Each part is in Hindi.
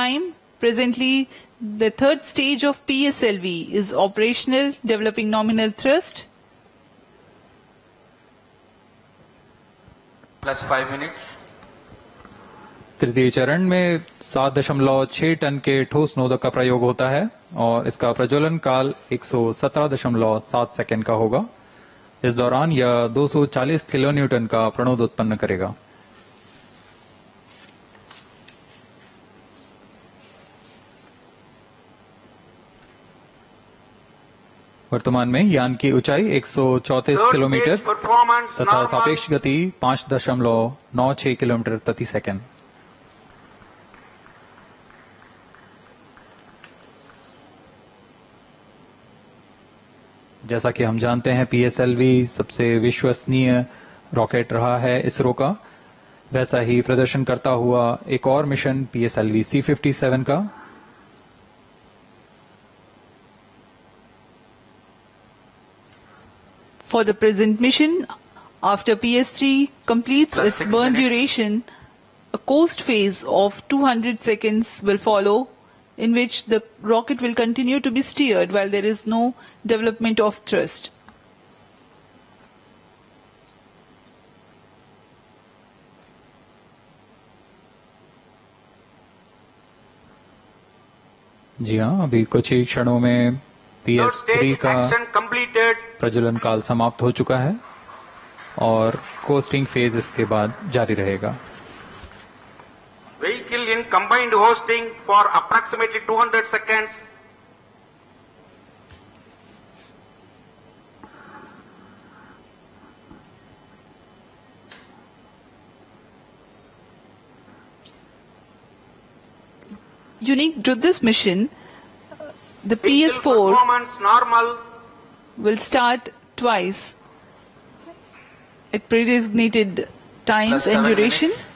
time. Presently, the third stage of PSLV is operational, developing nominal thrust. Plus 5 minutes. तृतीय चरण में 7.6 टन के ठोस नोदक का प्रयोग होता है और इसका प्रज्वलन काल 117.7 सेकंड का होगा। इस दौरान यह 240 किलोन्यूटन का प्रणोद उत्पन्न करेगा। वर्तमान में यान की ऊंचाई 134 किलोमीटर तथा सापेक्ष गति 5.96 किलोमीटर प्रति सेकंड। जैसा कि हम जानते हैं पीएसएलवी सबसे विश्वसनीय रॉकेट रहा है इसरो का, वैसा ही प्रदर्शन करता हुआ एक और मिशन पीएसएलवी C-57 का। For the present mission, after PS3 completes Plus its 6 burn minutes. duration, a coast phase of 200 seconds will follow, in which the rocket will continue to be steered while there is no development of thrust. जी हाँ, अभी कुछ ही क्षणों में Third PS3 stage का action completed. प्रज्वलन काल समाप्त हो चुका है और कोस्टिंग फेज इसके बाद जारी रहेगा। Vehicle in combined hosting for approximately 200 seconds. Unique to this mission, the Vehicle PS4 performance normal. will start twice at predesignated times Plus and 7 duration. minutes.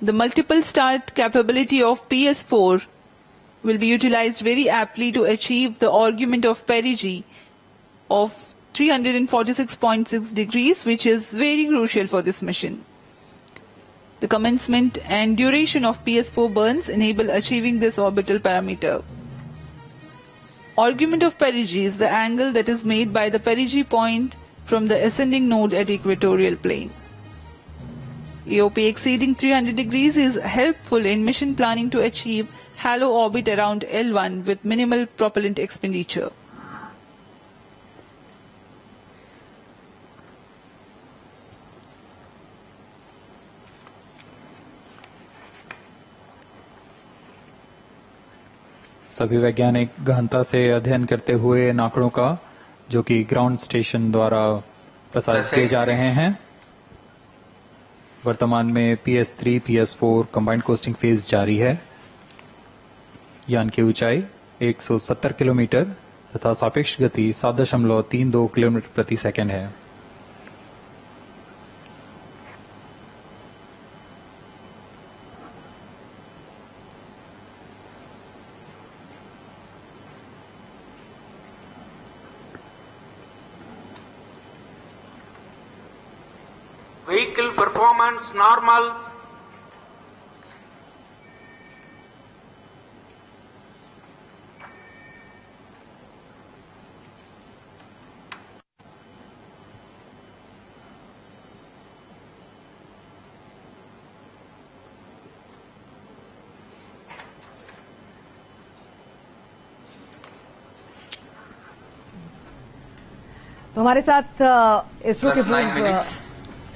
The multiple start capability of PS4 will be utilized very aptly to achieve the argument of perigee of 346.6 degrees, which is very crucial for this mission. The commencement and duration of PS4 burns enable achieving this orbital parameter. Argument of perigee is the angle that is made by the perigee point from the ascending node at equatorial plane. AOP exceeding 300 degrees is helpful in mission planning to achieve halo orbit around L1 with minimal propellant expenditure. सभी वैज्ञानिक गहनता से अध्ययन करते हुए इन आंकड़ों का, जो कि ग्राउंड स्टेशन द्वारा प्रसारित किए जा रहे हैं। वर्तमान में PS3, PS4 combined costing phase जारी है। यान की ऊंचाई 170 किलोमीटर तथा सापेक्ष गति 7.32 किलोमीटर प्रति सेकंड है। Vehicle performance normal. तो हमारे साथ इसरो के Plus 9 minutes.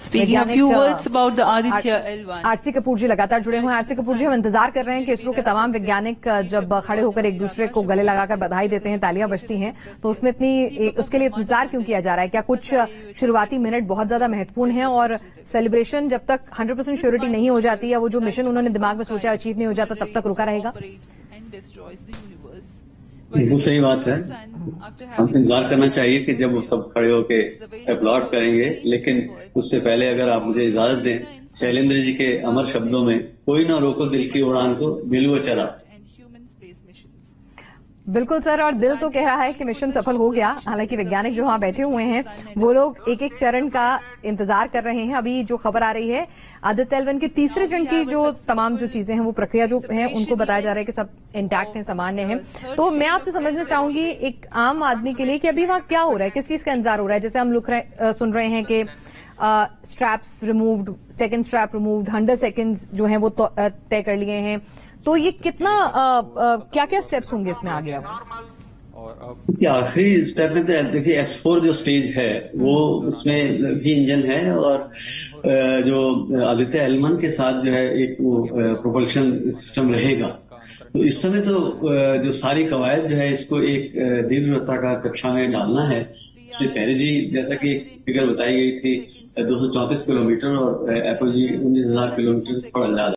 Speaking a few words about the Aditya L1. RC Kapoor ji लगातार जुड़े हुए हैं। आरसी कपूर जी, हम इंतजार कर रहे हैं कि इसरो के तमाम वैज्ञानिक जब खड़े होकर एक दूसरे को गले लगाकर बधाई देते हैं, तालियां बजती हैं, तो उसमें उसके लिए इंतजार क्यों किया जा रहा है? क्या कुछ शुरुआती मिनट बहुत ज्यादा महत्वपूर्ण हैं और सेलिब्रेशन जब तक 100% श्योरिटी नहीं हो जाती या वो जो मिशन उन्होंने दिमाग में सोचा अचीव नहीं हो जाता तब तक रुका रहेगा? बिल्कुल सही बात है। हमको इंतजार करना चाहिए कि जब वो सब खड़े होके अपलॉड करेंगे, लेकिन उससे पहले अगर आप मुझे इजाजत दें, शैलेंद्र जी के अमर शब्दों में, कोई ना रोको दिल की उड़ान को, दिल वो चला। बिल्कुल सर, और दिल तो कह रहा है कि मिशन सफल हो गया। हालांकि वैज्ञानिक जो वहां बैठे हुए हैं वो लोग एक एक चरण का इंतजार कर रहे हैं। अभी जो खबर आ रही है आदित्य L1 के तीसरे चरण की जो तमाम जो चीजें हैं, वो प्रक्रिया जो है उनको बताया जा रहा है कि सब इंटैक्ट है, सामान्य है। तो मैं आपसे समझना चाहूंगी एक आम आदमी के लिए कि अभी वहां क्या हो रहा है, किस चीज का इंतजार हो रहा है। जैसे हम सुन रहे हैं कि straps removed, second strap removed, 100 seconds जो है वो तय कर लिए हैं। तो ये कितना क्या क्या स्टेप्स होंगे इसमें आगे अब? और आखिरी स्टेप में तो देखिए S4 जो स्टेज है वो उसमें भी इंजन है, और जो आदित्य L1 के साथ जो है एक वो प्रोपल्शन सिस्टम रहेगा। तो इस समय तो जो सारी कवायद जो है इसको एक दीर्घवृत्ताकार कक्षा में डालना है। इसमें पेरिजी जैसा कि एक फिगर बताई गई थी 234 किलोमीटर और एपोजी 19,000 किलोमीटर से थोड़ा ज्यादा।